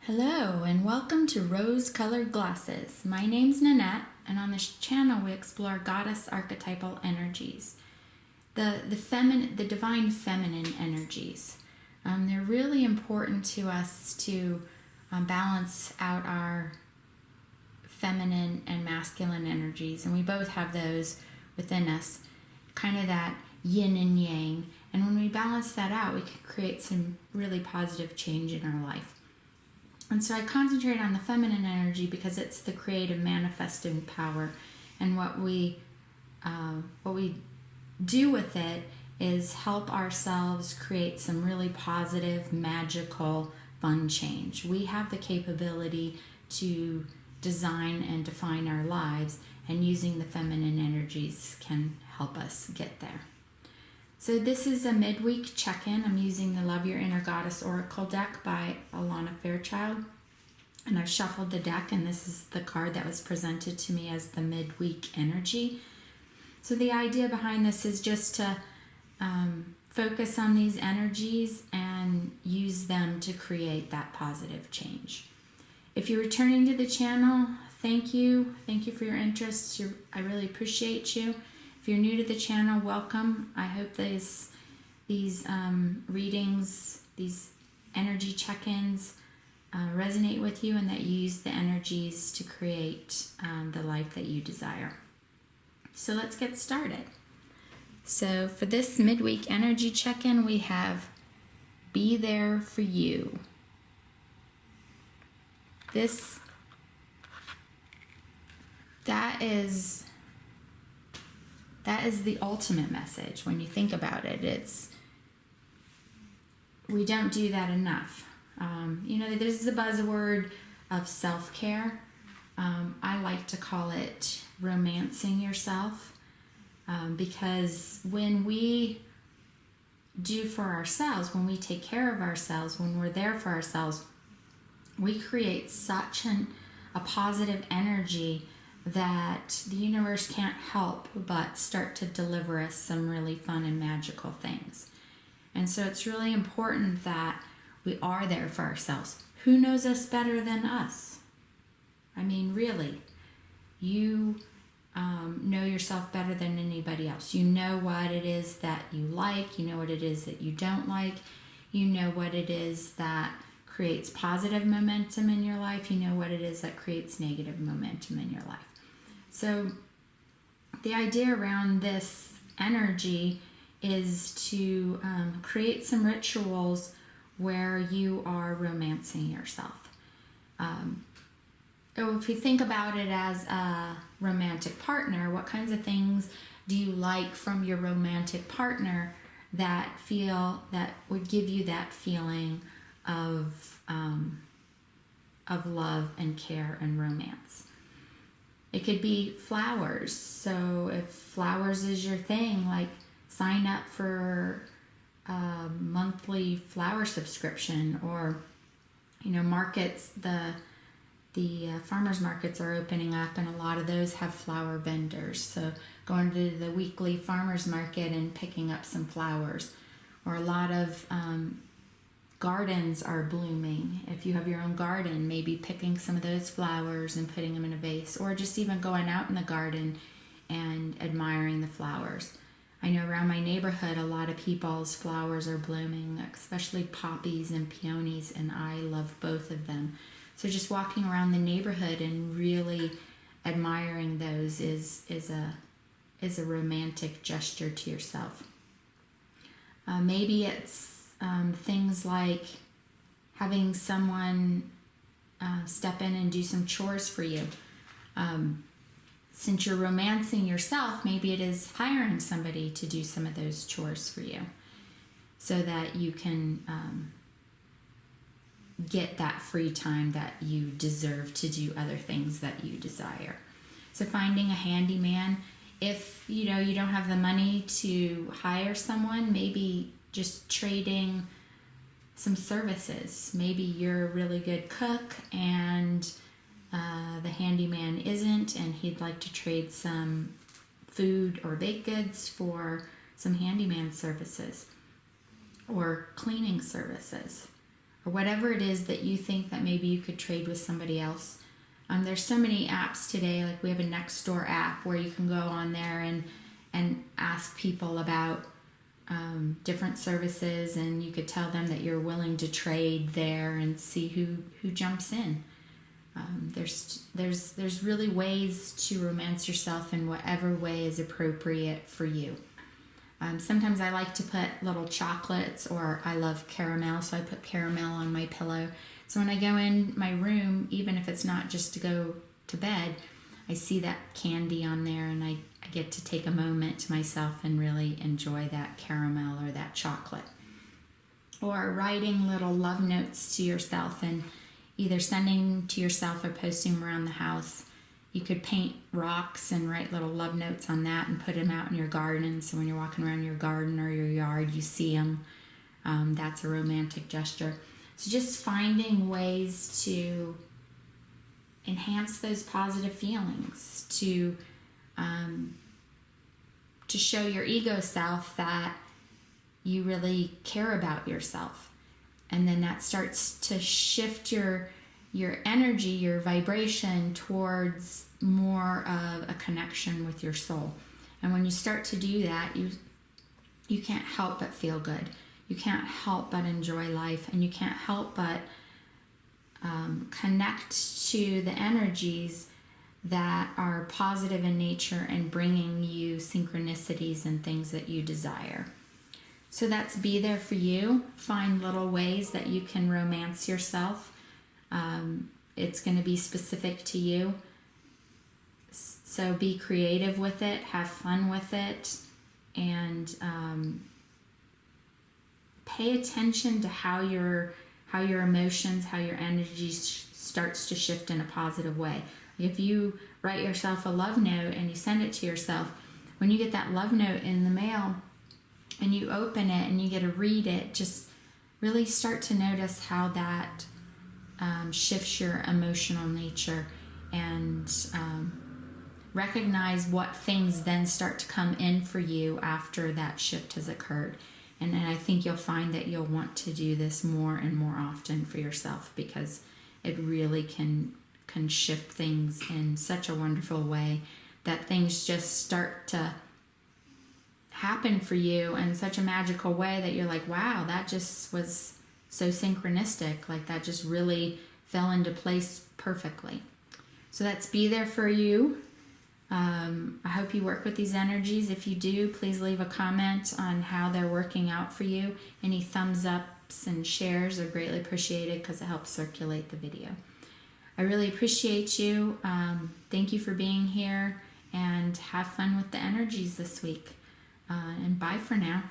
Hello and welcome to Rose Colored Glasses. My name's Nanette, and on this channel we explore goddess archetypal energies, the divine feminine energies. They're really important to us to balance out our feminine and masculine energies, and we both have those within us, kind of that yin and yang. And when we balance that out, we can create some really positive change in our life. And so I concentrate on the feminine energy because it's the creative manifesting power, and what we do with it is help ourselves create some really positive, magical, fun change. We have the capability to design and define our lives, and using the feminine energies can help us get there. So this is a midweek check-in. I'm using the Love Your Inner Goddess Oracle deck by Alana Fairchild. And I've shuffled the deck, and this is the card that was presented to me as the midweek energy. So the idea behind this is just to focus on these energies and use them to create that positive change. If you're returning to the channel, thank you. Thank you for your interest. I really appreciate you. If you're new to the channel, welcome. I hope these readings, these energy check-ins resonate with you, and that you use the energies to create the life that you desire. So let's get started. So for this midweek energy check-in, we have Be There For You. That is the ultimate message when you think about it. We don't do that enough. There's the buzzword of self-care. I like to call it romancing yourself, because when we do for ourselves, when we take care of ourselves, when we're there for ourselves, we create such a positive energy that the universe can't help but start to deliver us some really fun and magical things. And so it's really important that we are there for ourselves. Who knows us better than us? I mean, really, you know yourself better than anybody else. You know what it is that you like. You know what it is that you don't like. You know what it is that creates positive momentum in your life. You know what it is that creates negative momentum in your life. So the idea around this energy is to create some rituals where you are romancing yourself. If you think about it as a romantic partner, what kinds of things do you like from your romantic partner that would give you that feeling of love and care and romance? It could be flowers. So if flowers is your thing, like sign up for a monthly flower subscription, or markets. The farmers markets are opening up, and a lot of those have flower vendors. So going to the weekly farmers market and picking up some flowers, or a lot of gardens are blooming. If you have your own garden, maybe picking some of those flowers and putting them in a vase, or just even going out in the garden and admiring the flowers. I know around my neighborhood, a lot of people's flowers are blooming, especially poppies and peonies, and I love both of them. So just walking around the neighborhood and really admiring those is a romantic gesture to yourself. Maybe it's things like having someone step in and do some chores for you. Since you're romancing yourself, maybe it is hiring somebody to do some of those chores for you, so that you can get that free time that you deserve to do other things that you desire. So finding a handyman. If you don't have the money to hire someone, maybe just trading some services. Maybe you're a really good cook and the handyman isn't, and he'd like to trade some food or baked goods for some handyman services or cleaning services. or whatever it is that you think that maybe you could trade with somebody else. There's so many apps today, like we have a Nextdoor app where you can go on there and ask people about different services, and you could tell them that you're willing to trade there and see who jumps in. There's really ways to romance yourself in whatever way is appropriate for you. Sometimes I like to put little chocolates, or I love caramel, so I put caramel on my pillow. So when I go in my room, even if it's not just to go to bed, I see that candy on there, and I get to take a moment to myself and really enjoy that caramel or that chocolate. Or writing little love notes to yourself and either sending to yourself or posting them around the house. You could paint rocks and write little love notes on that and put them out in your garden. So when you're walking around your garden or your yard, you see them. That's a romantic gesture. So just finding ways to enhance those positive feelings, to show your ego self that you really care about yourself. And then that starts to shift your energy, your vibration towards more of a connection with your soul. And when you start to do that, you can't help but feel good. You can't help but enjoy life, and you can't help but connect to the energies that are positive in nature and bringing you synchronicities and things that you desire. So that's be there for you. Find little ways that you can romance yourself. It's going to be specific to you. So be creative with it, have fun with it, and pay attention to how your emotions, how your energy starts to shift in a positive way. If you write yourself a love note and you send it to yourself, when you get that love note in the mail and you open it and you get to read it, just really start to notice how that shifts your emotional nature, and recognize what things then start to come in for you after that shift has occurred. And then I think you'll find that you'll want to do this more and more often for yourself, because it really can shift things in such a wonderful way that things just start to happen for you in such a magical way that you're like, wow, that just was so synchronistic. Like that just really fell into place perfectly. So that's be there for you. I hope you work with these energies. If you do, please leave a comment on how they're working out for you. Any thumbs ups and shares are greatly appreciated because it helps circulate the video. I really appreciate you. Thank you for being here, and have fun with the energies this week. And bye for now.